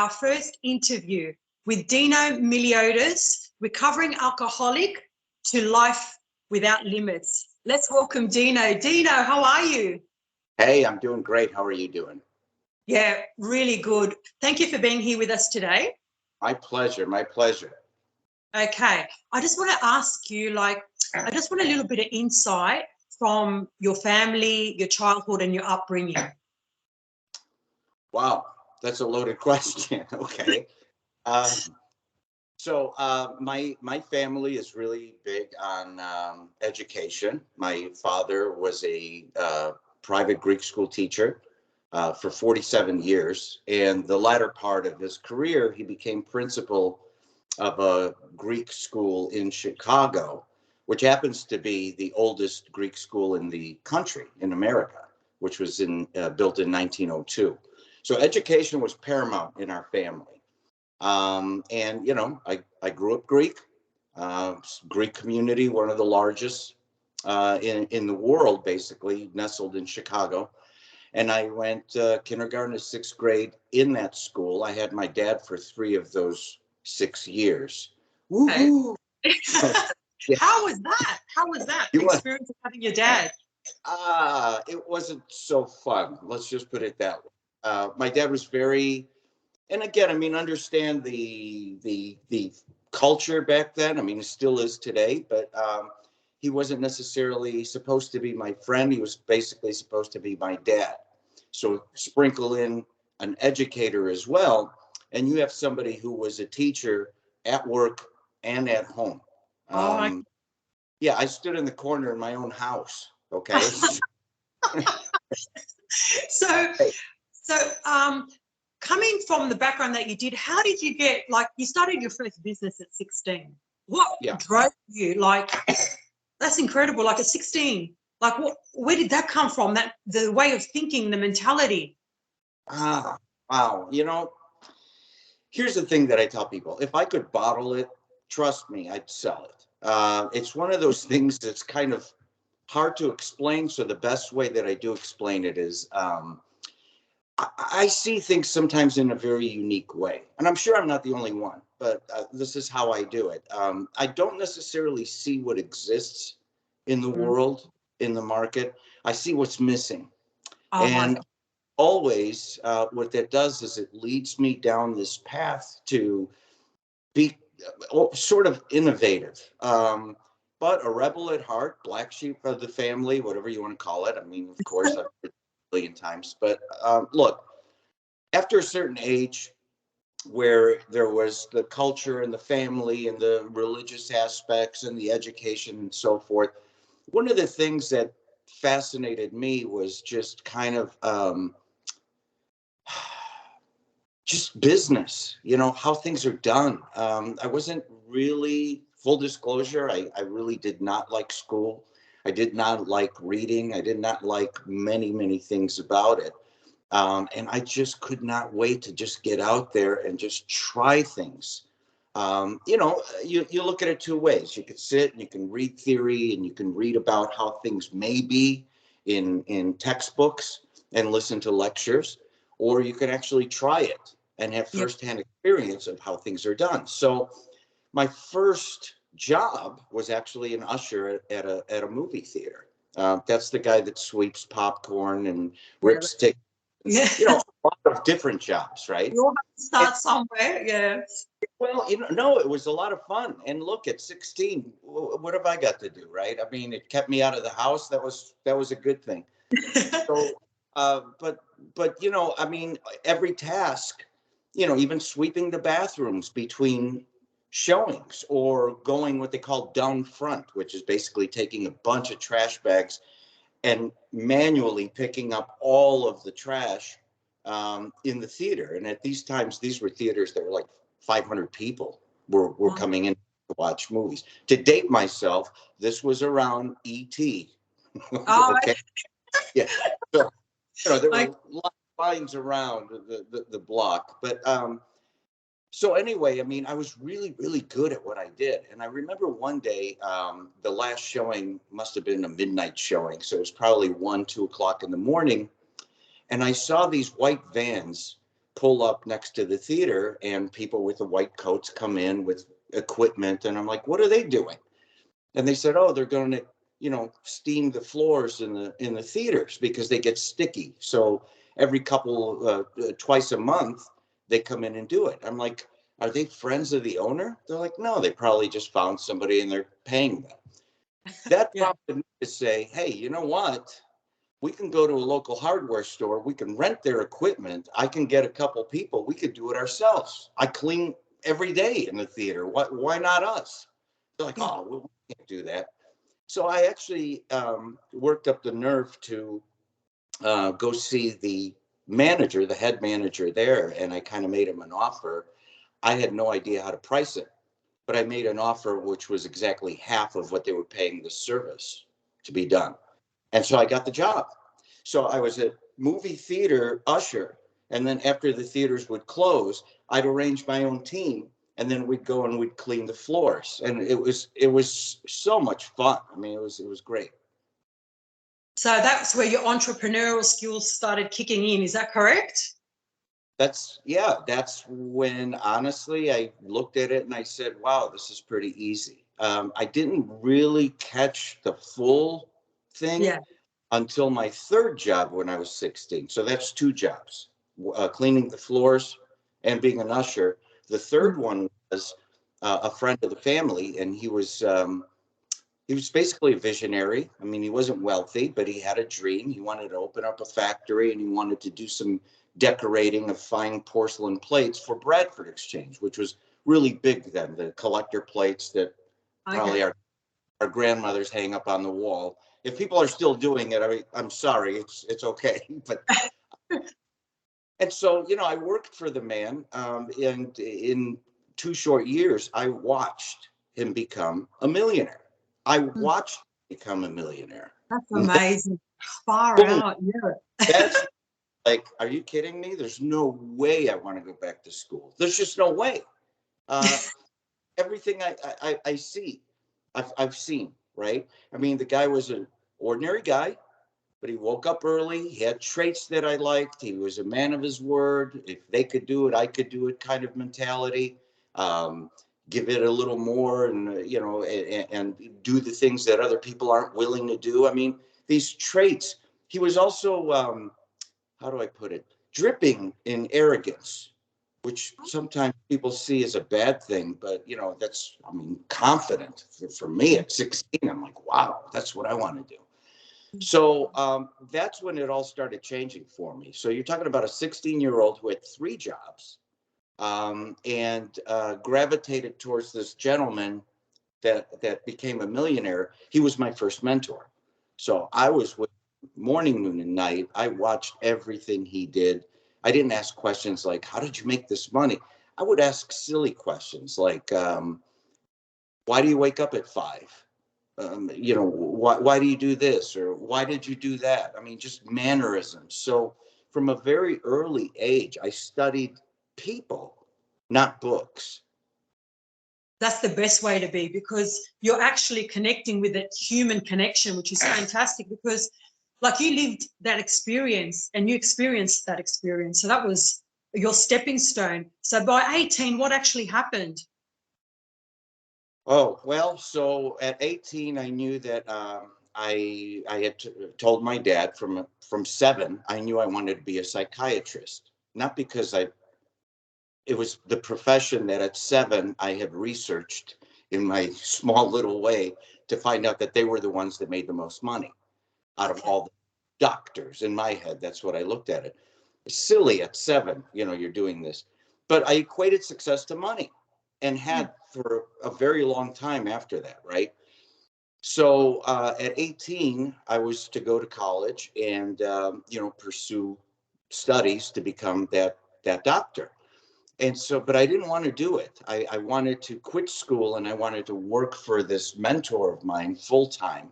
our first interview with Dino Miliotis, recovering alcoholic to life without limits. Let's welcome Dino. Dino, how are you? Hey, I'm doing great. How are you doing? Yeah, really good. Thank you for being here with us today. My pleasure. My pleasure. Okay. I just want to ask you, I just want a little bit of insight from your family, your childhood, and your upbringing. Wow, that's a loaded question. Okay. Um, my family is really big on education. My father was a private Greek school teacher for 47 years. And the latter part of his career, he became principal of a Greek school in Chicago, which happens to be the oldest Greek school in the country, in America, which was built in 1902. So education was paramount in our family. And, you know, I grew up Greek, Greek community, one of the largest in the world, basically, nestled in Chicago. And I went kindergarten to sixth grade in that school. I had my dad for 3 of those 6 years. Woohoo! Yeah. How was that? How was that? The experience of having your dad? It wasn't so fun. Let's just put it that way. My dad was very, and again, I mean, understand the culture back then. I mean, it still is today, but he wasn't necessarily supposed to be my friend. He was basically supposed to be my dad. So sprinkle in an educator as well, and you have somebody who was a teacher at work and at home. Yeah, I stood in the corner in my own house. Okay. So, coming from the background that you did, how did you get, you started your first business at 16. What drove you? That's incredible. At 16, where did that come from? The way of thinking, the mentality. Wow. You know, here's the thing that I tell people. If I could bottle it, trust me, I'd sell it. It's one of those things that's kind of hard to explain. So the best way that I do explain it is I see things sometimes in a very unique way. And I'm sure I'm not the only one, but this is how I do it. I don't necessarily see what exists in the world, in the market. I see what's missing. And always what that does is it leads me down this path to be sort of innovative, but a rebel at heart, black sheep of the family, whatever you want to call it. I mean, of course, I've heard it a million times, but look, after a certain age where there was the culture and the family and the religious aspects and the education and so forth, one of the things that fascinated me was just kind of just business, you know, how things are done. I wasn't really, full disclosure, I really did not like school. I did not like reading. I did not like many, many things about it. And I just could not wait to just get out there and just try things. You know, you look at it 2 ways. You could sit and you can read theory and you can read about how things may be in textbooks and listen to lectures, or you can actually try it and have firsthand experience of how things are done. So my first job was actually an usher at a movie theater. That's the guy that sweeps popcorn and rips tickets. You know, a lot of different jobs, right? You have to start somewhere, yeah. Well, you know, no, it was a lot of fun. And look, at 16, what have I got to do, right? I mean, it kept me out of the house. That was a good thing. So, but you know, I mean, every task, you know, even sweeping the bathrooms between showings or going what they call down front, which is basically taking a bunch of trash bags and manually picking up all of the trash in the theater. And at these times, these were theaters that were like 500 people were coming in to watch movies. To date myself, this was around E.T. Okay. Yeah. So, you know, there were lines around the block. But so anyway, I mean, I was really, really good at what I did. And I remember one day, the last showing must have been a midnight showing. So it was probably 1, 2 o'clock in the morning. And I saw these white vans pull up next to the theater and people with the white coats come in with equipment. And I'm like, what are they doing? And they said, oh, they're going to, steam the floors in the theaters because they get sticky. So every twice a month, they come in and do it. I'm like, are they friends of the owner? They're like, no, they probably just found somebody and they're paying them. That Yeah. prompted me to say, hey, you know what? We can go to a local hardware store. We can rent their equipment. I can get a couple people. We could do it ourselves. I clean every day in the theater. Why not us? They're like, oh, well, we can't do that. So I actually worked up the nerve to go see the manager, the head manager there, and I kind of made him an offer. I had no idea how to price it, but I made an offer which was exactly half of what they were paying the service to be done. And so I got the job. So I was a movie theater usher. And then after the theaters would close, I'd arrange my own team. And then we'd go and we'd clean the floors. And it was so much fun. I mean, it was great. So that's where your entrepreneurial skills started kicking in. Is that correct? That's when honestly I looked at it and I said, wow, this is pretty easy. I didn't really catch the full thing. Yeah. Until my third job when I was 16. So that's two jobs, cleaning the floors and being an usher. The third one was a friend of the family, and he was basically a visionary. I mean, he wasn't wealthy, but he had a dream. He wanted to open up a factory, and he wanted to do some decorating of fine porcelain plates for Bradford Exchange, which was really big then, the collector plates that probably our grandmothers hang up on the wall. If people are still doing it, I'm sorry, it's okay. But and so I worked for the man, and in 2 short years, I watched him become a millionaire. I watched him become a millionaire. That's amazing. Far Boom. out. Yeah. That's like, are you kidding me? There's no way I want to go back to school. There's just no way. Everything I see, I've seen. Right? I mean, the guy was an ordinary guy, but he woke up early. He had traits that I liked. He was a man of his word. If they could do it, I could do it kind of mentality. Give it a little more and do the things that other people aren't willing to do. I mean, these traits. He was also, how do I put it, dripping in arrogance, which sometimes people see as a bad thing, but that's, I mean, confident. For me at 16, I'm like, wow, that's what I want to do. So that's when it all started changing for me. So you're talking about a 16-year-old who had three jobs and gravitated towards this gentleman that became a millionaire. He was my first mentor. So I was with morning, noon, and night. I watched everything he did. I didn't ask questions like, how did you make this money? I would ask silly questions like, why do you wake up at 5? Why do you do this? Or why did you do that? I mean, just mannerisms. So from a very early age, I studied people, not books. That's the best way to be, because you're actually connecting with that human connection, which is fantastic, because like you lived that experience and you experienced that experience. So that was your stepping stone. So by 18, what actually happened? Oh, well, so at 18, I knew that I had told my dad from 7, I knew I wanted to be a psychiatrist, not because it was the profession that at 7 I had researched in my small little way to find out that they were the ones that made the most money out of all the doctors. In my head, that's what I looked at it. Silly at 7, you're doing this. But I equated success to money and had for a very long time after that, right? So at 18, I was to go to college and, pursue studies to become that doctor. And so, but I didn't want to do it. I wanted to quit school and I wanted to work for this mentor of mine full time.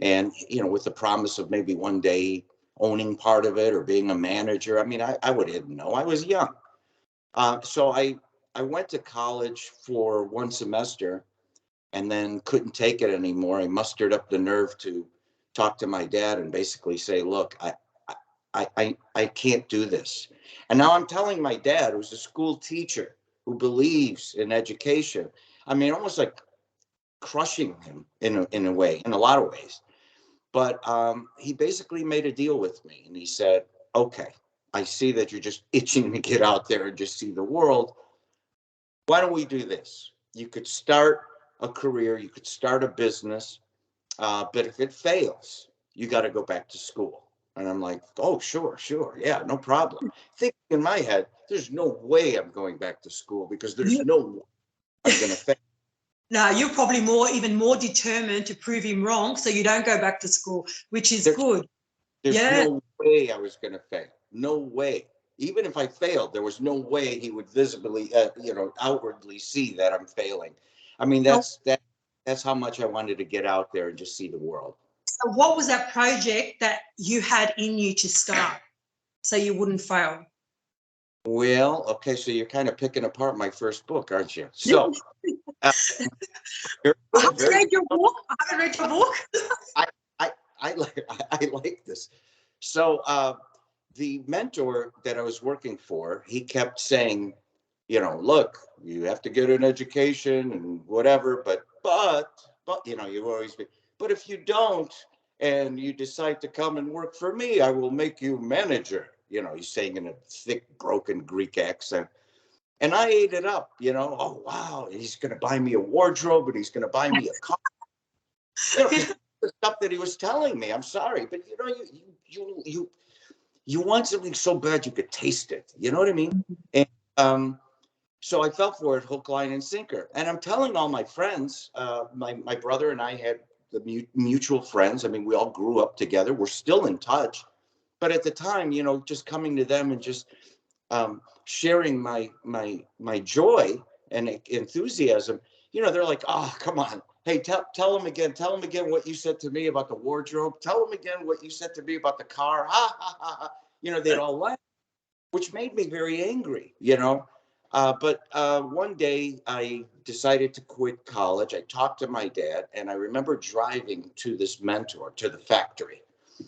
And, with the promise of maybe one day owning part of it or being a manager. I mean, I would have know. I was young. So I went to college for one semester and then couldn't take it anymore. I mustered up the nerve to talk to my dad and basically say, look, I can't do this. And now I'm telling my dad, who's a school teacher, who believes in education. I mean, almost like crushing him in a way, in a lot of ways. But he basically made a deal with me, and he said, okay, I see that you're just itching to get out there and just see the world. Why don't we do this? You could start a career, you could start a business, but if it fails, you got to go back to school. And I'm like, oh, sure, yeah, no problem. Thinking in my head, there's no way I'm going back to school, because there's no way I'm going to fail. No, you're probably even more determined to prove him wrong, so you don't go back to school, which is good. There's no way I was going to fail. No way. Even if I failed, there was no way he would visibly, outwardly see that I'm failing. I mean, that's how much I wanted to get out there and just see the world. So what was that project that you had in you to start so you wouldn't fail? Well, okay, so you're kind of picking apart my first book, aren't you? So I haven't read your book. I like this. So the mentor that I was working for, he kept saying, look, you have to get an education and whatever, but you always be, but if you don't and you decide to come and work for me, I will make you manager. He's saying in a thick, broken Greek accent. And I ate it up, oh, wow, he's going to buy me a wardrobe, and he's going to buy me a car. The stuff that he was telling me, I'm sorry, but you want something so bad you could taste it. You know what I mean? And so I fell for it, hook, line, and sinker. And I'm telling all my friends, my brother and I had the mutual friends. I mean, we all grew up together. We're still in touch. But at the time, just coming to them and just sharing my joy and enthusiasm, they're like, oh, come on. Hey, tell them again what you said to me about the wardrobe. Tell them again what you said to me about the car. Ha, ha, ha, ha. They'd all laugh, which made me very angry, But one day I decided to quit college. I talked to my dad, and I remember driving to this mentor, to the factory.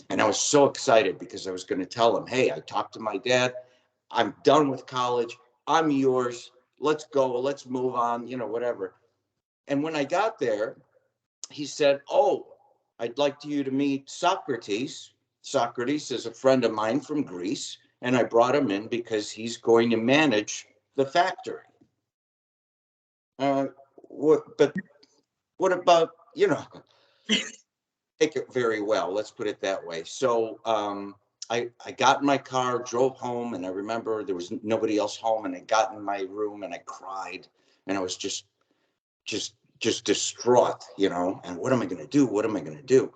And I was so excited because I was going to tell him, hey, I talked to my dad. I'm done with college. I'm yours. Let's go. Let's move on, whatever. And when I got there, he said, oh, I'd like you to meet Socrates. Socrates is a friend of mine from Greece, and I brought him in because he's going to manage the factory. But what about, take it very well. Let's put it that way. So I got in my car, drove home, and I remember there was nobody else home, and I got in my room and I cried, and I was just distraught, and what am I going to do? What am I going to do?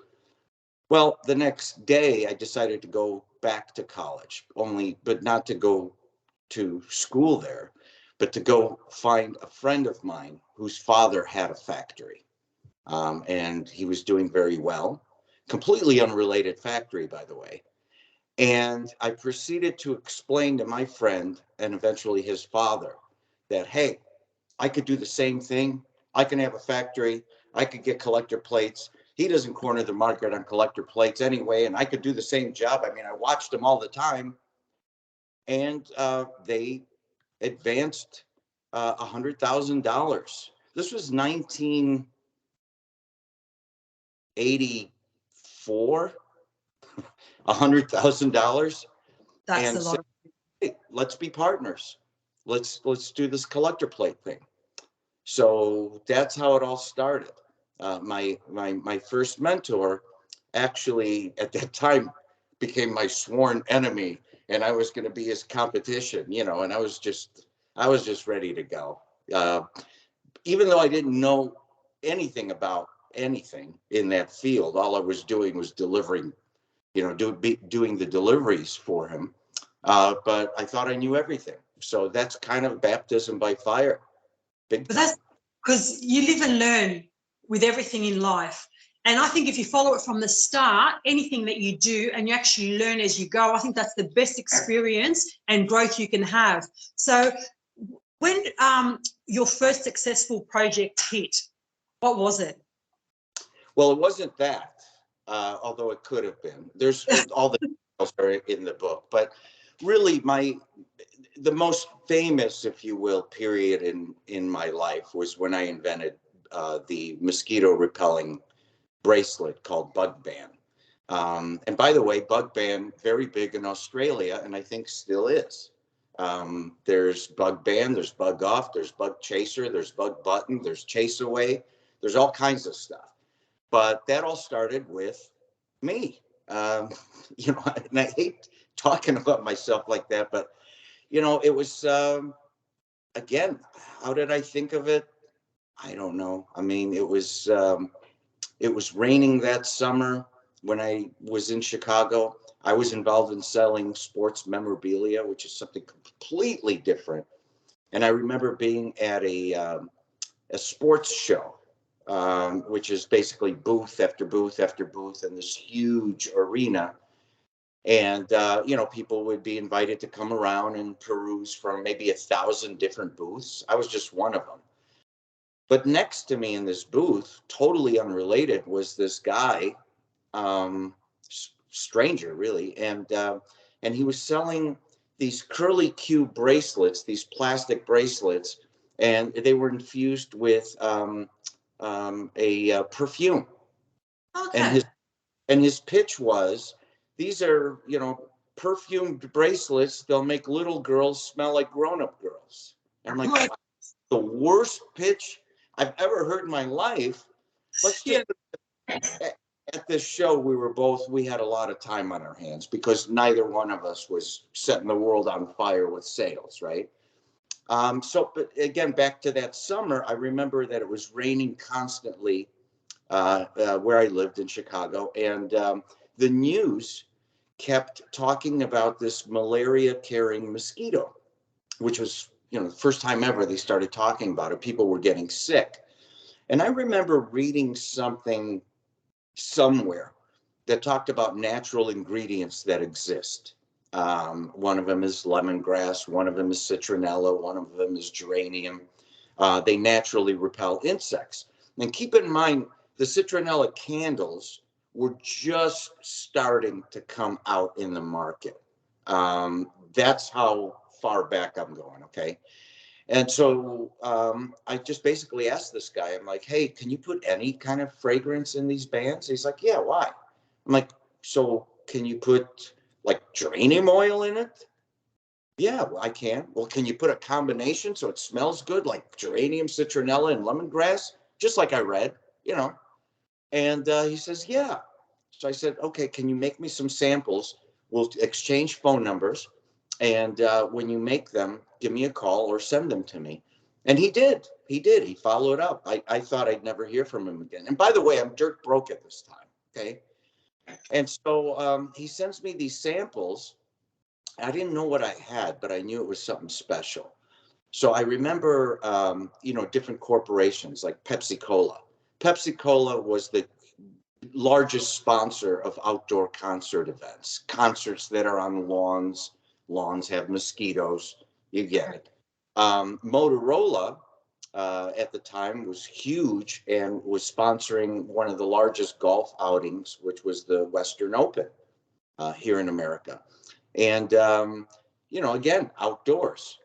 Well, the next day I decided to go back to college, but not to go to school there, but to go find a friend of mine whose father had a factory. And he was doing very well, completely unrelated factory, by the way. And I proceeded to explain to my friend and eventually his father that, hey, I could do the same thing. I can have a factory. I could get collector plates. He doesn't corner the market on collector plates anyway, and I could do the same job. I mean, I watched them all the time. And they advanced $100,000. This was 1984, $100,000. That's and a lot. Hey, let's be partners. Let's do this collector plate thing. So that's how it all started. My first mentor actually at that time became my sworn enemy, and I was going to be his competition, and I was just ready to go. Even though I didn't know anything about anything in that field, all I was doing was delivering, doing the deliveries for him. But I thought I knew everything. So that's kind of baptism by fire. But that's because you live and learn with everything in life. And I think if you follow it from the start, anything that you do and you actually learn as you go, I think that's the best experience and growth you can have. So when your first successful project hit, what was it? Well, it wasn't that, although it could have been. There's all the details are in the book. But really, the most famous, if you will, period in my life was when I invented the mosquito repelling bracelet called Bug Ban. And by the way, Bug Ban, very big in Australia, and I think still is. There's Bug Ban, there's Bug Off, there's Bug Chaser, there's Bug Button, there's Chase Away, there's all kinds of stuff. But that all started with me. You know, and I hate talking about myself like that, but you know, it was again, how did I think of it? I don't know. I mean, it was raining that summer when I was in Chicago. I was involved in selling sports memorabilia, which is something completely different. And I remember being at a sports show, which is basically booth after booth after booth in this huge arena. And, you know, people would be invited to come around and peruse from maybe 1,000 different booths. I was just one of them. But next to me in this booth, totally unrelated, was this guy, stranger really, and he was selling these curly Q bracelets, these plastic bracelets, and they were infused with a perfume. Okay. And his pitch was, these are, you know, perfumed bracelets. They'll make little girls smell like grown-up girls. And I'm like, the worst pitch I've ever heard in my life. Let's just at this show, we had a lot of time on our hands because neither one of us was setting the world on fire with sales, right? But again, back to that summer, I remember that it was raining constantly where I lived in Chicago, and the news kept talking about this malaria-carrying mosquito, which was, you know, the first time ever they started talking about it. People were getting sick. And I remember reading something somewhere that talked about natural ingredients that exist. One of them is lemongrass, one of them is citronella, one of them is geranium. They naturally repel insects. And keep in mind, the citronella candles were just starting to come out in the market. That's how far back I'm going, okay? And so I just basically asked this guy, I'm like, hey, can you put any kind of fragrance in these bands? He's like, yeah, why? I'm like, so can you put like geranium oil in it? Yeah, well, I can. Well, can you put a combination so it smells good, like geranium, citronella, and lemongrass? Just like I read, you know. And he says, yeah. So I said, okay, can you make me some samples? We'll exchange phone numbers. And when you make them, give me a call or send them to me. And he did. He did. He followed up. I thought I'd never hear from him again. And by the way, I'm dirt broke at this time. Okay. And so he sends me these samples. I didn't know what I had, but I knew it was something special. So I remember, you know, different corporations like Pepsi Cola. Pepsi Cola was the largest sponsor of outdoor concert events, concerts that are on lawns. Lawns have mosquitoes. You get it. Motorola at the time was huge and was sponsoring one of the largest golf outings, which was the Western Open here in America. And, you know, again, outdoors.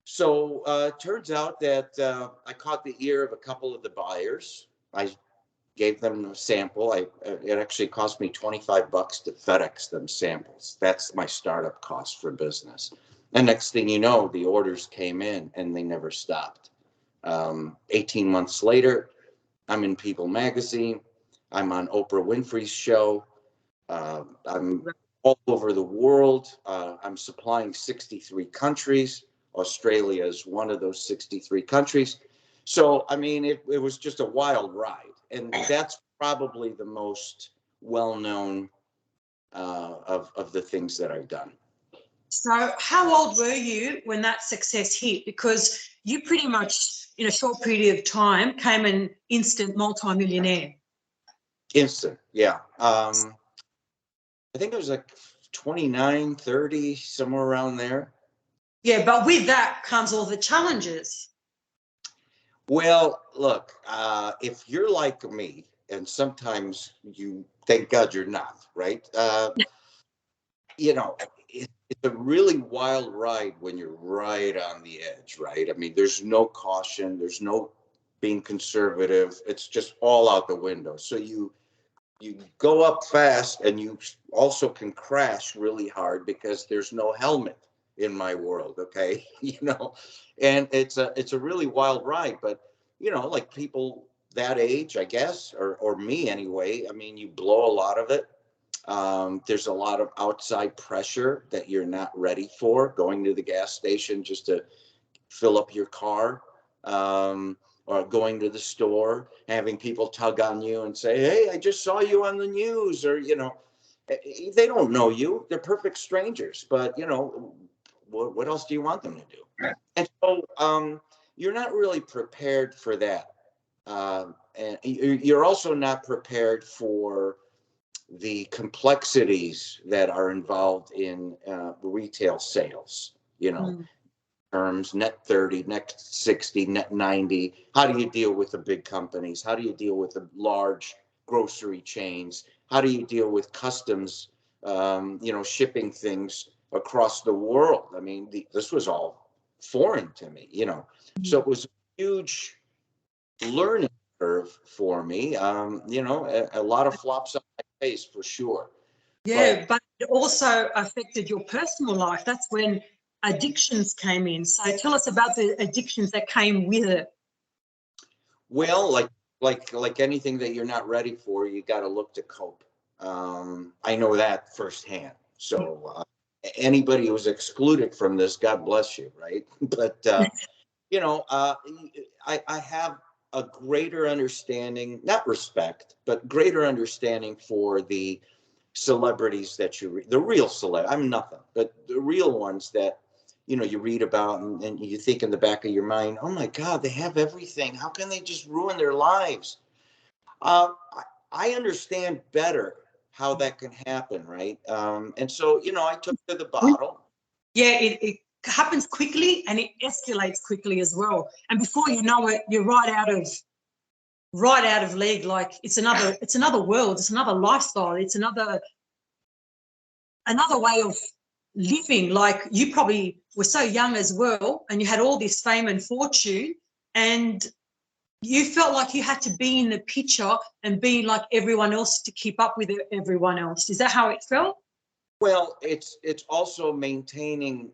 So it turns out that I caught the ear of a couple of the buyers. I gave them a sample. It actually cost me $25 to FedEx them samples. That's my startup cost for business. And next thing you know, the orders came in and they never stopped. 18 months later, I'm in People magazine. I'm on Oprah Winfrey's show. I'm all over the world. I'm supplying 63 countries. Australia is one of those 63 countries. So, I mean, it was just a wild ride. And that's probably the most well-known of the things that I've done. So how old were you when that success hit? Because you pretty much, in a short period of time, came an instant multimillionaire. Instant, yeah. I think it was like 29, 30, somewhere around there. Yeah, but with that comes all the challenges. Well, look, if you're like me, and sometimes you, thank God you're not, right? you know, it's a really wild ride when you're right on the edge, right? I mean, there's no caution, there's no being conservative. It's just all out the window. So you go up fast, and you also can crash really hard because there's no helmet in my world. Okay. And it's a really wild ride, but like people that age, I guess, or me anyway, I mean, you blow a lot of it. There's a lot of outside pressure that you're not ready for, going to the gas station just to fill up your car, or going to the store, having people tug on you and say, "Hey, I just saw you on the news," or they don't know you; they're perfect strangers. But what else do you want them to do? And so you're not really prepared for that, and you're also not prepared for the complexities that are involved in retail sales. Mm. Terms, net 30, net 60, net 90. How do you deal with the big companies? How do you deal with the large grocery chains? How do you deal with customs, shipping things across the world? I mean, this was all foreign to me. So it was a huge learning curve for me. A lot of flops on my face for sure. Yeah, but it also affected your personal life. That's when addictions came in. So tell us about the addictions that came with it. Well, like anything that you're not ready for, you got to look to cope. I know that firsthand. So anybody who's excluded from this, God bless you, right? But I have a greater understanding, not respect, but greater understanding for the celebrities that the real celeb. I'm nothing, but the real ones that you read about, and you think in the back of your mind, oh my God, they have everything. How can they just ruin their lives? I understand better how that can happen, right? And so I took to the bottle. Yeah, it happens quickly and it escalates quickly as well. And before you know it, you're right out of league. Like it's another world, it's another lifestyle, it's another way of living. Like you probably were so young as well, and you had all this fame and fortune, and you felt like you had to be in the picture and be like everyone else to keep up with everyone else. Is that how it felt? Well, it's also maintaining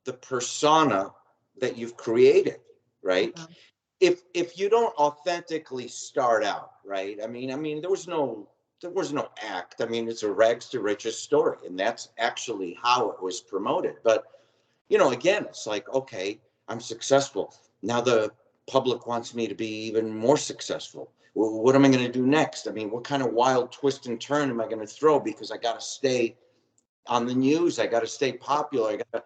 the persona that you've created, right? Uh-huh. If you don't authentically start out, right? I mean, there was no act. I mean, it's a rags to riches story, and that's actually how it was promoted. But again, it's like, okay, I'm successful now. The public wants me to be even more successful. Well, what am I going to do next? I mean, what kind of wild twist and turn am I going to throw? Because I got to stay on the news. I got to stay popular. I got to,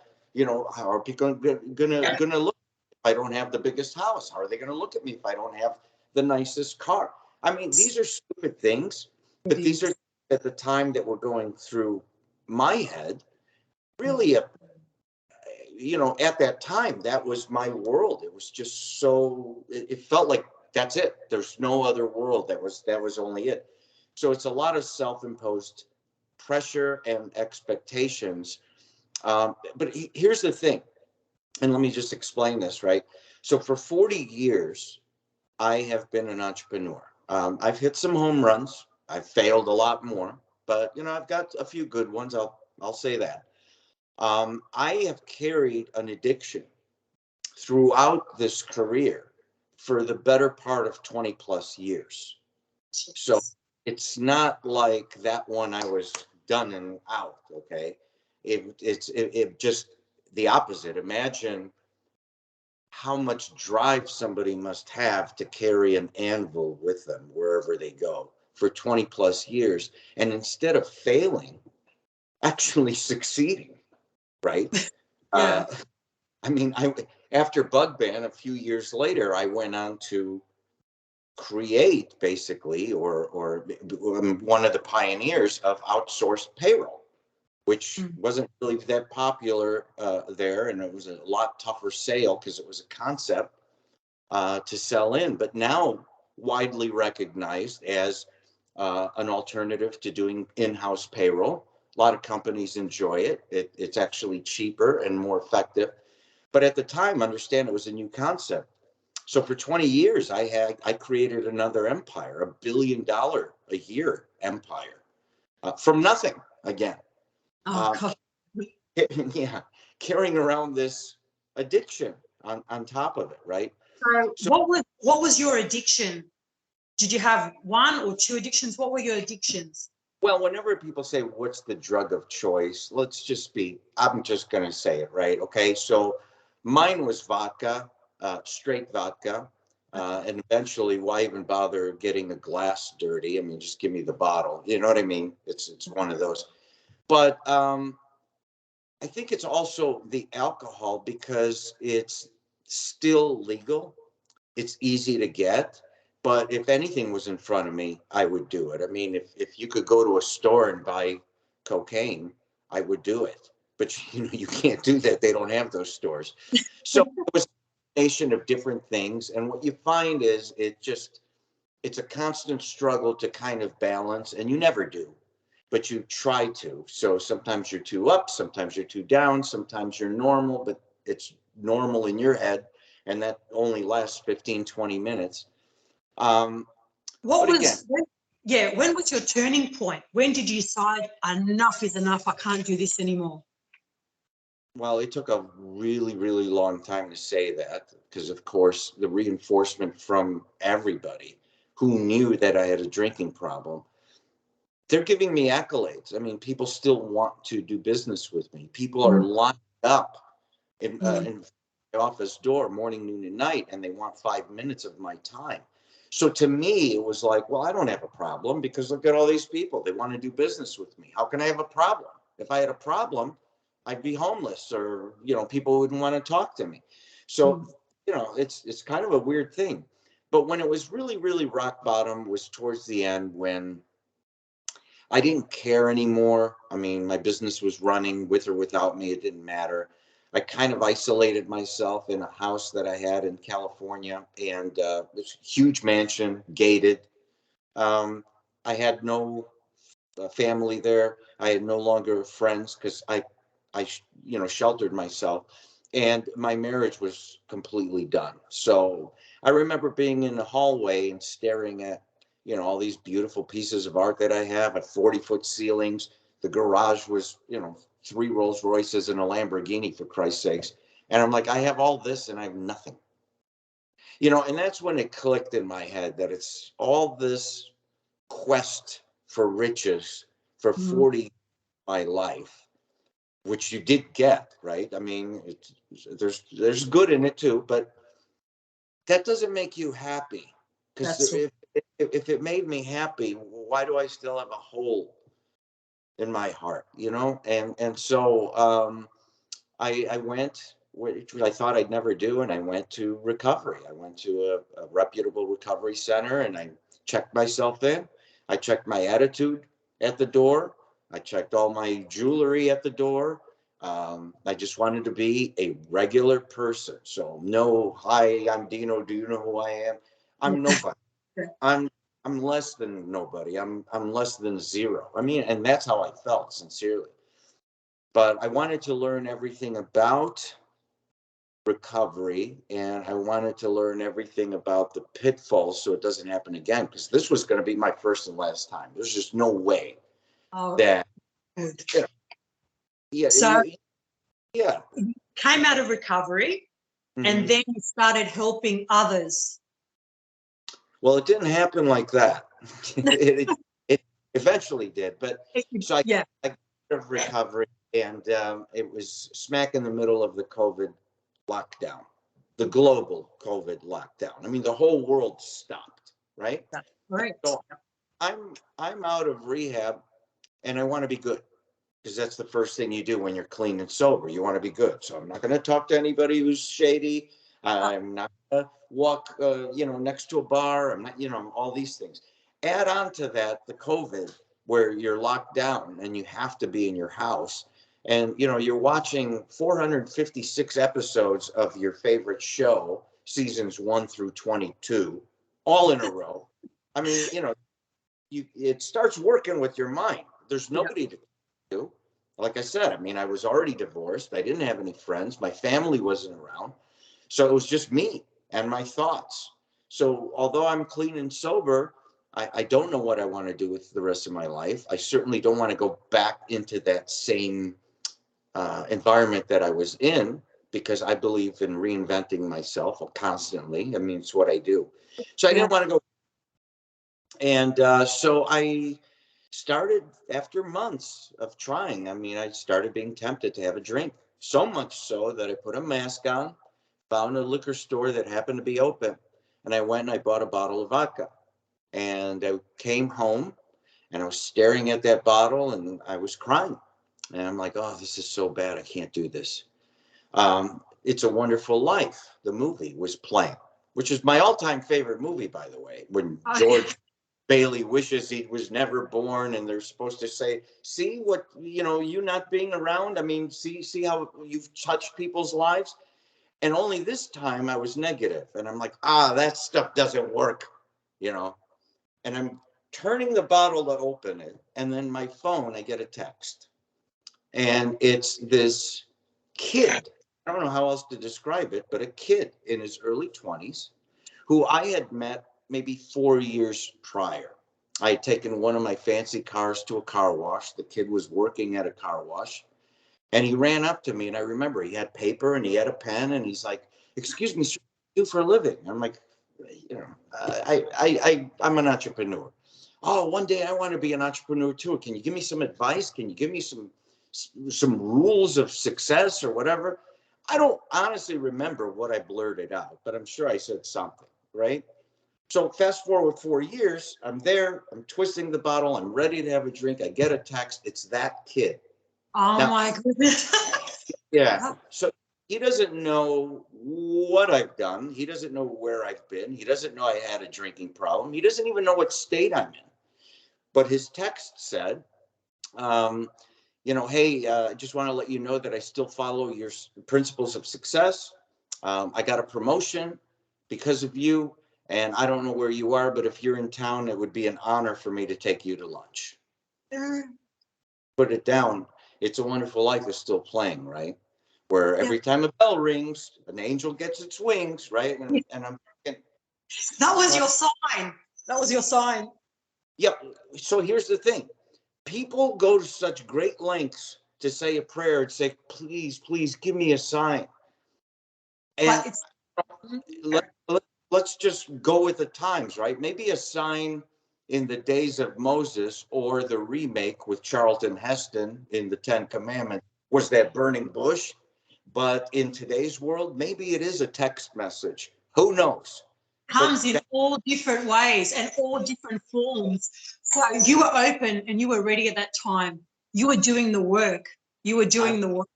how are people gonna look if I don't have the biggest house? How are they gonna look at me if I don't have the nicest car? I mean, these are stupid things, but these are at the time that were going through my head. Really, at that time, that was my world. It was just so. It felt like that's it. There's no other world. That was only it. So it's a lot of self-imposed pressure and expectations. But here's the thing, and let me just explain this, right? So for 40 years, I have been an entrepreneur. I've hit some home runs. I've failed a lot more, but I've got a few good ones. I'll say that. I have carried an addiction throughout this career for the better part of 20 plus years. So it's not like that one I was done and out. Okay. It just the opposite. Imagine how much drive somebody must have to carry an anvil with them wherever they go for 20 plus years. And instead of failing, actually succeeding, right? Yeah. I mean, after Bug Ban, a few years later, I went on to create basically, or one of the pioneers of outsourced payroll, which wasn't really that popular there, and it was a lot tougher sale because it was a concept to sell in, but now widely recognized as an alternative to doing in-house payroll. A lot of companies enjoy it. It's actually cheaper and more effective. But at the time, understand it was a new concept. So for 20 years, I created another empire, $1 billion a year empire, from nothing again. Oh, God. Yeah, carrying around this addiction on top of it, right? So what was your addiction? Did you have one or two addictions? What were your addictions? Well, whenever people say, what's the drug of choice? I'm just going to say it, right? Okay. So mine was vodka, straight vodka. And eventually, why even bother getting a glass dirty? I mean, just give me the bottle. You know what I mean? It's one of those. But I think it's also the alcohol because it's still legal. It's easy to get. But if anything was in front of me, I would do it. I mean, if you could go to a store and buy cocaine, I would do it. But you can't do that. They don't have those stores. So it was a combination of different things. And what you find is it's a constant struggle to kind of balance, and you never do, but you try to. So sometimes you're too up, sometimes you're too down, sometimes you're normal, but it's normal in your head, and that only lasts 15, 20 minutes. When was your turning point? When did you decide enough is enough? I can't do this anymore. Well, it took a really, really long time to say that because, of course, the reinforcement from everybody who knew that I had a drinking problem, they're giving me accolades. I mean, people still want to do business with me. People are locked up in my office door morning, noon, and night, and they want 5 minutes of my time. So to me, it was like, well, I don't have a problem because look at all these people. They want to do business with me. How can I have a problem? If I had a problem, I'd be homeless, or people wouldn't want to talk to me. So it's kind of a weird thing. But when it was really, really rock bottom was towards the end when I didn't care anymore. I mean, my business was running with or without me. It didn't matter. I kind of isolated myself in a house that I had in California, and this huge mansion, gated. I had no family there. I had no longer friends because I sheltered myself, and my marriage was completely done. So I remember being in the hallway and staring at all these beautiful pieces of art that I have at 40-foot ceilings. The garage was 3 Rolls Royces and a Lamborghini, for Christ's sakes. And I'm like, I have all this and I have nothing. And that's when it clicked in my head that it's all this quest for riches for 40 my life, which you did get, right? I mean, there's good in it too, but that doesn't make you happy. Because if it made me happy, why do I still have a hole in my heart, And so I went, which I thought I'd never do, and I went to recovery. I went to a reputable recovery center, and I checked myself in. I checked my attitude at the door. I checked all my jewelry at the door. I just wanted to be a regular person. So no, hi, I'm Dino. Do you know who I am? I'm nobody. I'm less than nobody. I'm less than zero. I mean, and that's how I felt, sincerely. But I wanted to learn everything about recovery, and I wanted to learn everything about the pitfalls so it doesn't happen again, because this was going to be my first and last time. There's just no way that. So you came out of recovery, and then you started helping others. Well, it didn't happen like that. it eventually did, but so I got out of recovery, and it was smack in the middle of the COVID lockdown, the global COVID lockdown. I mean, the whole world stopped, right? That's right. So I'm out of rehab, and I want to be good, because that's the first thing you do when you're clean and sober. You want to be good. So I'm not going to talk to anybody who's shady. I'm not going to walk, next to a bar. I'm not, all these things. Add on to that the COVID, where you're locked down and you have to be in your house. And, you're watching 456 episodes of your favorite show, seasons 1 through 22, all in a row. I mean, it starts working with your mind. There's nobody to do. Like I said, I mean, I was already divorced. I didn't have any friends. My family wasn't around. So it was just me and my thoughts. So although I'm clean and sober, I don't know what I want to do with the rest of my life. I certainly don't want to go back into that same environment that I was in, because I believe in reinventing myself constantly. I mean, it's what I do. So I didn't want to go. And so I started, after months of trying, I mean, I started being tempted to have a drink. So much so that I put a mask on, found a liquor store that happened to be open, and I went and I bought a bottle of vodka. And I came home and I was staring at that bottle and I was crying. And I'm like, oh, this is so bad. I can't do this. It's a Wonderful Life, the movie, was playing, which is my all-time favorite movie, by the way, when George Bailey wishes he was never born, and they're supposed to say, see what, you not being around. I mean, see how you've touched people's lives. And only this time I was negative, and I'm like, that stuff doesn't work, and I'm turning the bottle to open it. And then my phone, I get a text, and it's this kid. I don't know how else to describe it, but a kid in his early 20s who I had met maybe 4 years prior. I had taken one of my fancy cars to a car wash. The kid was working at a car wash, and he ran up to me, and I remember he had paper and he had a pen, and he's like, excuse me, sir, what do you do for a living? I'm like, I'm an entrepreneur. Oh, one day I want to be an entrepreneur too. Can you give me some advice? Can you give me some rules of success or whatever? I don't honestly remember what I blurted out, but I'm sure I said something, right? So fast forward 4 years, I'm there, I'm twisting the bottle, I'm ready to have a drink. I get a text. It's that kid. Oh my goodness. Yeah. So he doesn't know what I've done. He doesn't know where I've been. He doesn't know I had a drinking problem. He doesn't even know what state I'm in. But his text said, hey, I just want to let you know that I still follow your principles of success. I got a promotion because of you, and I don't know where you are, but if you're in town, it would be an honor for me to take you to lunch. Put it down. It's a Wonderful Life is still playing, right? Where every time a bell rings, an angel gets its wings, right? And I'm thinking, that was your sign. That was your sign. Yeah. So here's the thing. People go to such great lengths to say a prayer and say, please give me a sign. And let's just go with the times, right? Maybe a sign in the days of Moses, or the remake with Charlton Heston in the 10 Commandments, was that burning bush. But in today's world, maybe it is a text message. Who knows? Comes in all different ways and all different forms. So you were open and you were ready at that time. You were doing the work. You were doing the work.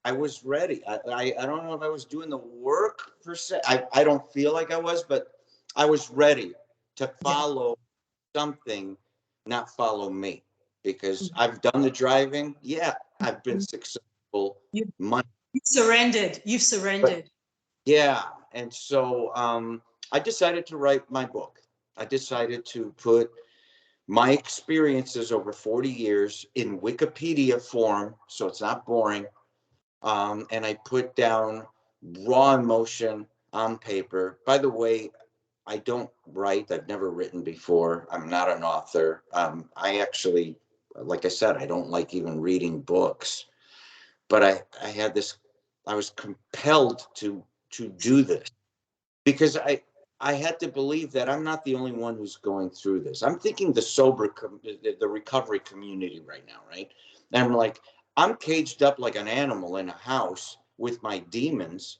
I was ready. I don't know if I was doing the work per se. I don't feel like I was, but I was ready to follow something, not follow me, because I've done the driving. Yeah, I've been successful. You've surrendered. You've surrendered. But, yeah. And so I decided to write my book. I decided to put my experiences over 40 years in Wikipedia form, so it's not boring. And I put down raw emotion on paper. By the way, I don't write. I've never written before. I'm not an author. I actually, like I said, I don't like even reading books. But I had this, I was compelled to do this, because I had to believe that I'm not the only one who's going through this. I'm thinking the recovery community right now, right? And I'm like, I'm caged up like an animal in a house with my demons.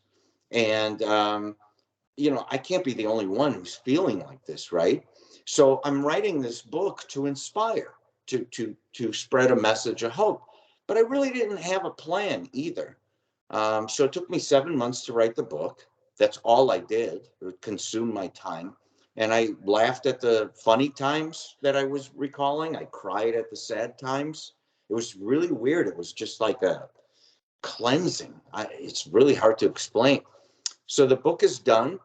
And, I can't be the only one who's feeling like this, right? So I'm writing this book to inspire, to spread a message of hope. But I really didn't have a plan either. So it took me 7 months to write the book. That's all I did. It consumed my time. And I laughed at the funny times that I was recalling. I cried at the sad times. It was really weird. It was just like a cleansing. It's really hard to explain. So the book is done.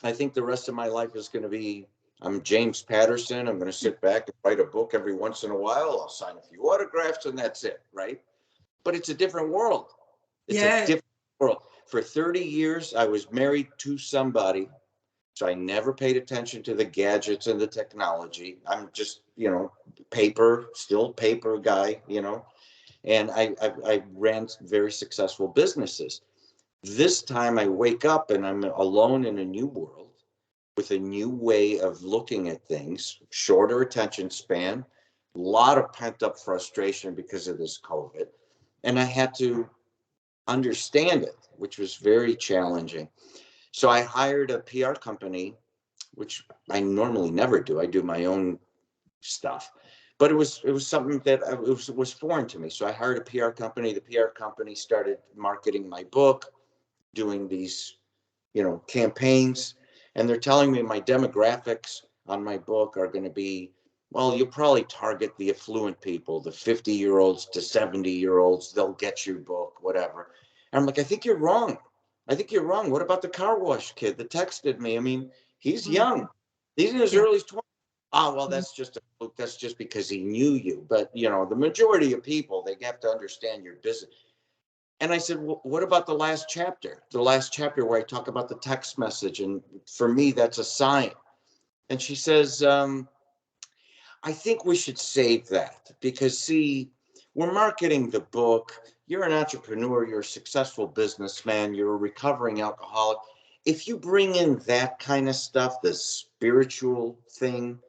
I think the rest of my life is going to be I'm James Patterson. I'm going to sit back and write a book every once in a while. I'll sign a few autographs and that's it, right? But it's a different world. It's a different world. For 30 years, I was married to somebody. So I never paid attention to the gadgets and the technology. I'm just, still paper guy, and I ran very successful businesses. This time I wake up and I'm alone in a new world with a new way of looking at things, shorter attention span, a lot of pent up frustration because of this COVID. And I had to understand it, which was very challenging. So I hired a PR company, which I normally never do. I do my own stuff, but it was something that was foreign to me. So I hired a PR company. The PR company started marketing my book, doing these, campaigns, and they're telling me my demographics on my book are going to be, well, you'll probably target the affluent people, the 50-year-olds to 70-year-olds. They'll get your book, whatever. And I'm like, I think you're wrong. What about the car wash kid that texted me? I mean, he's young. He's in his early 20s. Oh, well, that's just because he knew you. But, the majority of people, they have to understand your business. And I said, well, what about the last chapter? The last chapter where I talk about the text message. And for me, that's a sign. And she says, I think we should save that because, see, we're marketing the book. You're an entrepreneur. You're a successful businessman. You're a recovering alcoholic. If you bring in that kind of stuff, the spiritual thing,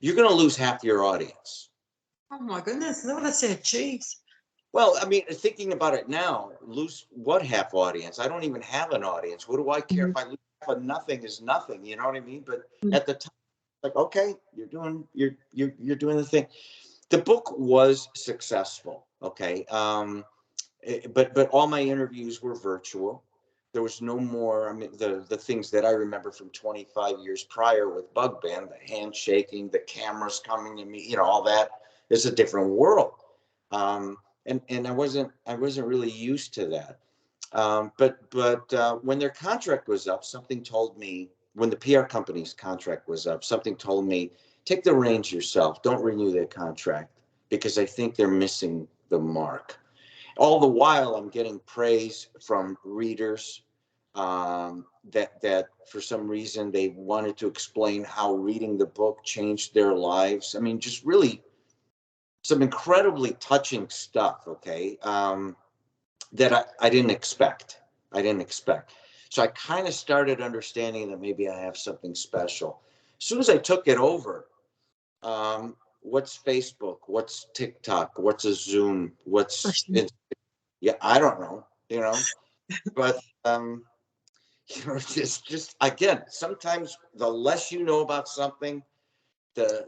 you're going to lose half your audience. Oh, my goodness. That's what I said. Jeez. Well, I mean, thinking about it now, lose what half audience? I don't even have an audience. What do I care if I lose half of nothing is nothing? You know what I mean? But at the time, like, okay, you're doing the thing. The book was successful. Okay. But all my interviews were virtual. There was no more. I mean, the things that I remember from 25 years prior with Bug Band, the handshaking, the cameras coming to me, all that is a different world. And I wasn't really used to that. But when their contract was up, something told me, when the PR company's contract was up, something told me, take the reins yourself. Don't renew their contract because I think they're missing the mark. All the while, I'm getting praise from readers that for some reason they wanted to explain how reading the book changed their lives. I mean, just really some incredibly touching stuff, okay, that I didn't expect. So I kind of started understanding that maybe I have something special. As soon as I took it over, what's Facebook? What's TikTok? What's a Zoom? Yeah, I don't know, but just again, sometimes the less you know about something, the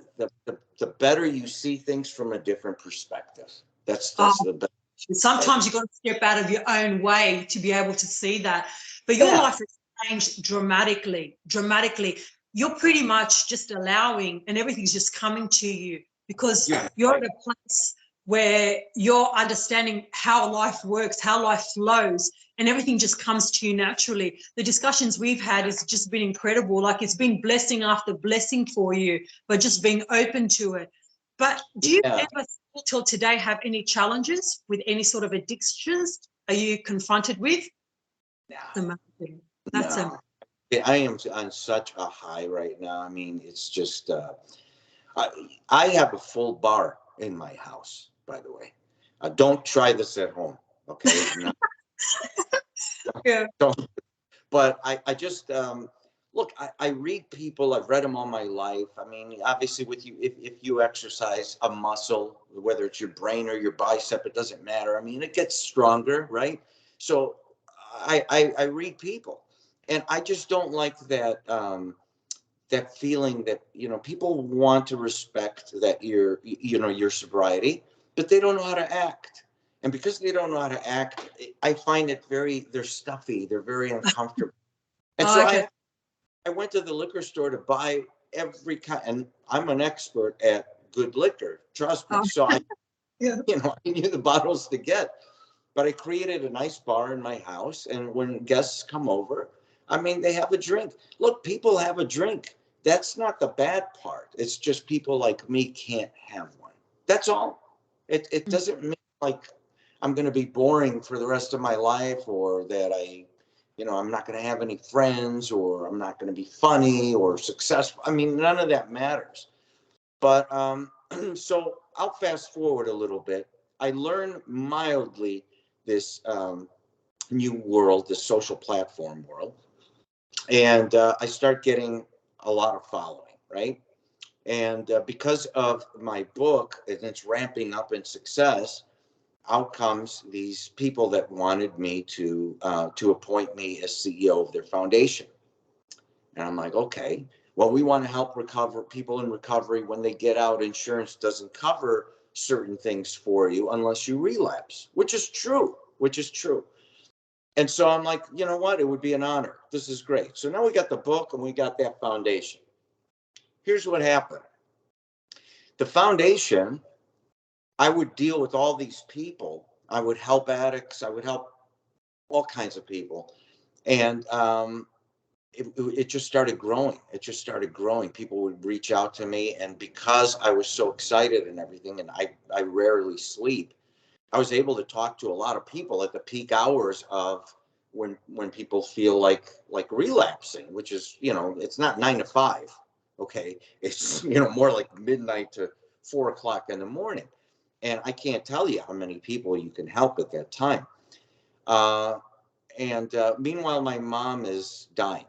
better you see things from a different perspective. That's the best. Sometimes you've got to step out of your own way to be able to see that. But your life has changed dramatically. You're pretty much just allowing, and everything's just coming to you because you're at a place where you're understanding how life works, how life flows, and everything just comes to you naturally. The discussions we've had has just been incredible. Like, it's been blessing after blessing for you, but just being open to it. But do you ever till today have any challenges with any sort of addictions? Are you confronted with? That's amazing. That's amazing. I am on such a high right now. I mean, it's just I have a full bar in my house, by the way. Don't try this at home, okay? No. Yeah. But I just look. I read people. I've read them all my life. I mean, obviously, with you, if you exercise a muscle, whether it's your brain or your bicep, it doesn't matter. I mean, it gets stronger, right? So I read people, and I just don't like that that feeling that people want to respect that your sobriety, but they don't know how to act. And because they don't know how to act, I find it they're stuffy. They're very uncomfortable. And so I went to the liquor store to buy every kind, and I'm an expert at good liquor, trust me. So I knew the bottles to get, but I created a nice bar in my house. And when guests come over, I mean, they have a drink. Look, people have a drink. That's not the bad part. It's just people like me can't have one. That's all. It doesn't mean like I'm going to be boring for the rest of my life, or that I'm not going to have any friends, or I'm not going to be funny or successful. I mean, none of that matters. But so I'll fast forward a little bit. I learned mildly this new world, this social platform world. And I start getting a lot of following, right? And because of my book and it's ramping up in success, out comes these people that wanted me to appoint me as CEO of their foundation. And I'm like, okay, well, we want to help recover people in recovery when they get out. Insurance doesn't cover certain things for you unless you relapse, which is true, And so I'm like, you know what? It would be an honor. This is great. So now we got the book and we got that foundation. Here's what happened. The foundation, I would deal with all these people. I would help addicts. I would help all kinds of people. And it just started growing. People would reach out to me. And because I was so excited and everything, and I rarely sleep, I was able to talk to a lot of people at the peak hours of when people feel like relapsing, which is, it's not 9 to 5. Okay. It's, more like midnight to 4 o'clock in the morning. And I can't tell you how many people you can help at that time. Meanwhile, my mom is dying.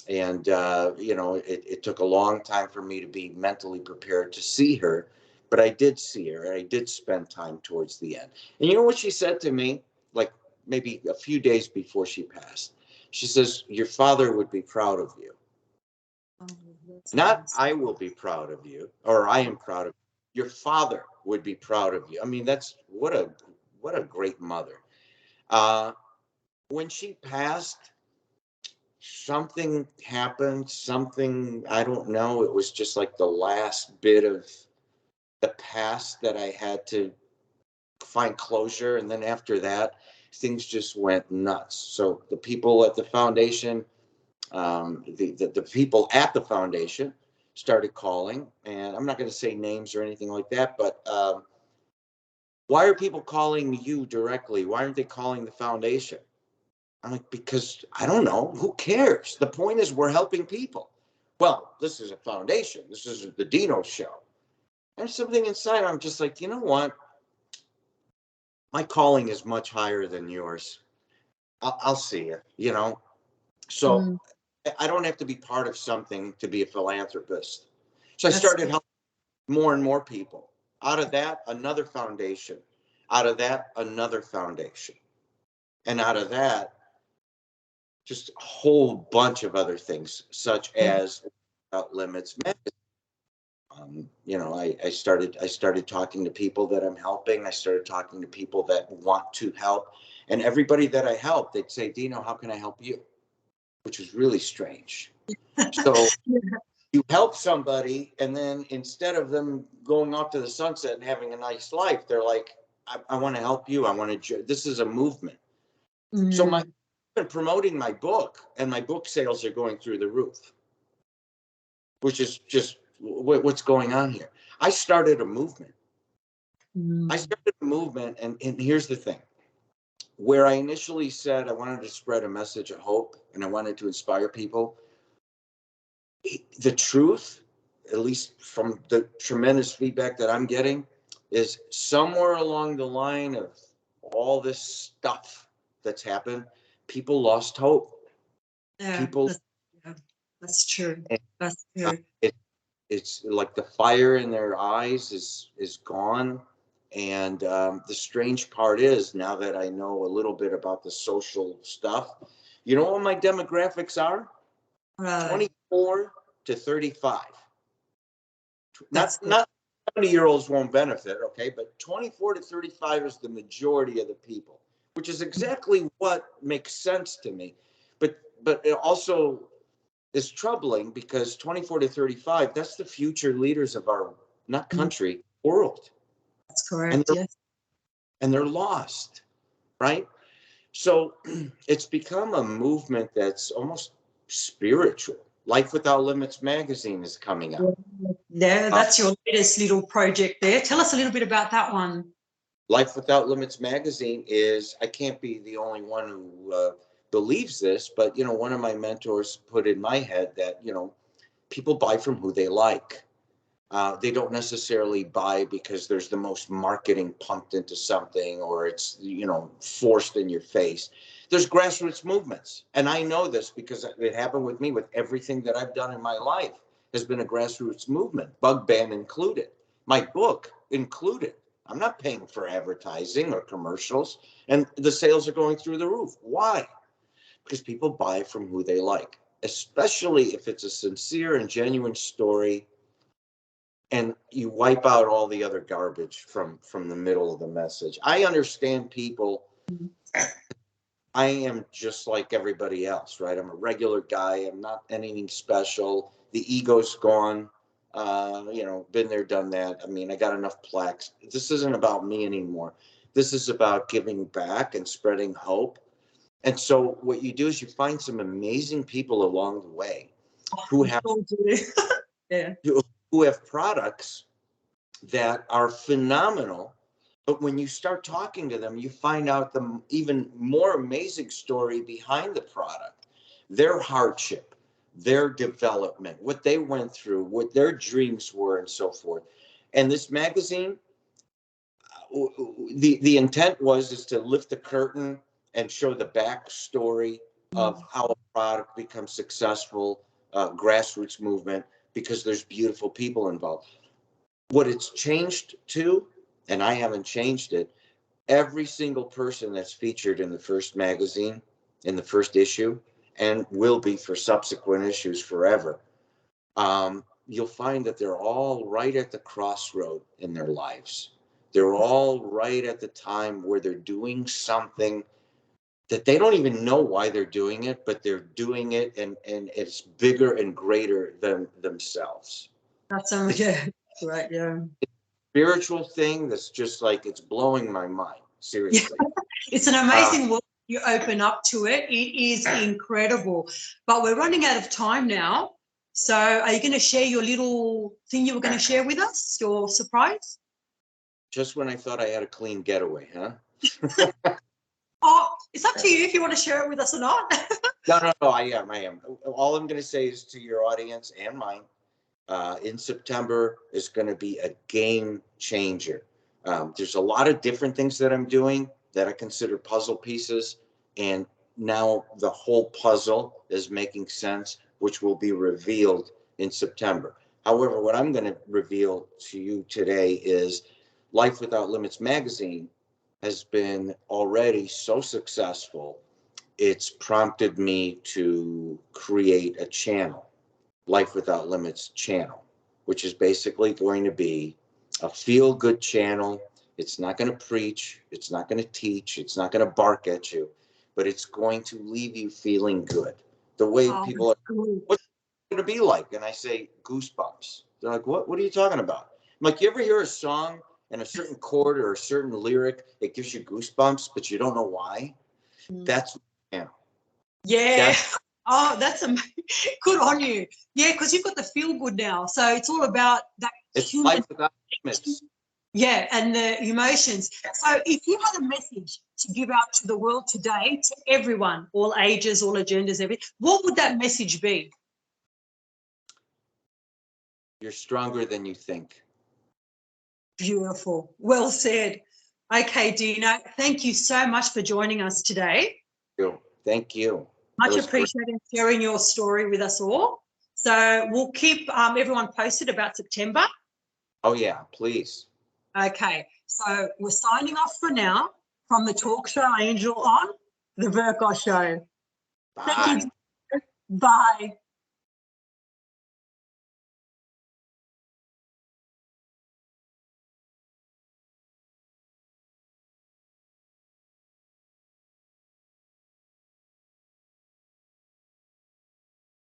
It took a long time for me to be mentally prepared to see her, but I did see her, and I did spend time towards the end. And you know what she said to me, like maybe a few days before she passed? She says, your father would be proud of you. Oh, Not nice. I will be proud of you, or I am proud of you. Your father would be proud of you. I mean, that's what a great mother. When she passed, something happened, I don't know. It was just like the last bit of the past that I had to find closure. And then after that, things just went nuts. So the people at the foundation, the people at the foundation started calling, and I'm not going to say names or anything like that, but why are people calling you directly? Why aren't they calling the foundation? I'm like, because I don't know. Who cares? The point is we're helping people. Well, this is a foundation. This is the Dino show. There's something inside. I'm just like, you know what? My calling is much higher than yours. I'll see you. So I don't have to be part of something to be a philanthropist. So I started helping more and more people. Out of that, another foundation. Out of that, another foundation. And out of that, just a whole bunch of other things, such as Without Limits. I started talking to people that I'm helping. I started talking to people that want to help, and everybody that I help, they'd say, Dino, how can I help you? Which was really strange. So you help somebody, and then instead of them going off to the sunset and having a nice life, they're like, I want to help you. This is a movement. So I've been promoting my book, and my book sales are going through the roof, which is just what's going on here. I started a movement. And here's the thing. Where I initially said I wanted to spread a message of hope and I wanted to inspire people, the truth, at least from the tremendous feedback that I'm getting, is somewhere along the line of all this stuff that's happened, people lost hope. Yeah, that's true. That's true. It's like the fire in their eyes is gone. And the strange part is, now that I know a little bit about the social stuff, you know what my demographics are? 24 to 35. Not 70-year-olds won't benefit, okay? But 24 to 35 is the majority of the people, which is exactly what makes sense to me. But it also is troubling because 24 to 35, that's the future leaders of our, not country, world. That's correct, yes. And they're lost, right? So it's become a movement that's almost spiritual. Life Without Limits magazine is coming out. Yeah, that's your latest little project there. Tell us a little bit about that one. Life Without Limits magazine is, I can't be the only one who believes this, but, you know, one of my mentors put in my head that, you know, people buy from who they like. They don't necessarily buy because there's the most marketing pumped into something or it's, you know, forced in your face. There's grassroots movements. And I know this because it happened with me with everything that I've done in my life has been a grassroots movement, bug ban included, my book included. I'm not paying for advertising or commercials, and the sales are going through the roof. Why? Because people buy from who they like, especially if it's a sincere and genuine story and you wipe out all the other garbage from the middle of the message. I understand people. I am just like everybody else, right? I'm a regular guy. I'm not anything special. The ego's gone. You know, been there, done that. I mean, I got enough plaques. This isn't about me anymore. This is about giving back and spreading hope. And so what you do is you find some amazing people along the way who have yeah. who have products that are phenomenal. But when you start talking to them, you find out the even more amazing story behind the product, their hardship, their development, what they went through, what their dreams were, and so forth. And this magazine, the intent is to lift the curtain and show the backstory of how a product becomes successful, grassroots movement, because there's beautiful people involved. What it's changed to, and I haven't changed it, every single person that's featured in the first magazine, in the first issue, and will be for subsequent issues forever, you'll find that they're all right at the crossroad in their lives. They're all right at the time where they're doing something that they don't even know why they're doing it, but they're doing it, and it's bigger and greater than themselves. That's right, yeah. Spiritual thing that's just like, it's blowing my mind, seriously. It's an amazing world. You open up to it. It is incredible. But we're running out of time now. So are you going to share your little thing you were going to share with us, your surprise? Just when I thought I had a clean getaway, huh? Oh, it's up to you if you want to share it with us or not. No, I am. All I'm going to say is to your audience and mine, in September is going to be a game changer. There's a lot of different things that I'm doing that I consider puzzle pieces, and now the whole puzzle is making sense, which will be revealed in September. However, what I'm going to reveal to you today is Life Without Limits magazine has been already so successful. It's prompted me to create a channel, Life Without Limits channel, which is basically going to be a feel-good channel. It's not going to preach. It's not going to teach. It's not going to bark at you, but it's going to leave you feeling good. The way people are, what's it going to be like? And I say, goosebumps. They're like, what are you talking about? I'm like, you ever hear a song and a certain chord or a certain lyric, it gives you goosebumps, but you don't know why? That's the channel. Yeah. That's amazing. Good on you. Yeah, because you've got the feel good now. So it's all about that. It's Life Without Limits. Yeah, and the emotions. So if you had a message to give out to the world today, to everyone, all ages, all agendas, everything, what would that message be? You're stronger than you think. Beautiful. Well said. Okay, Dino, thank you so much for joining us today. Thank you. Much appreciated sharing your story with us all. So we'll keep everyone posted about September. Oh, yeah, please. Okay, so we're signing off for now from the talk show Angel on the Virgo Show. Bye. Thank you. Bye.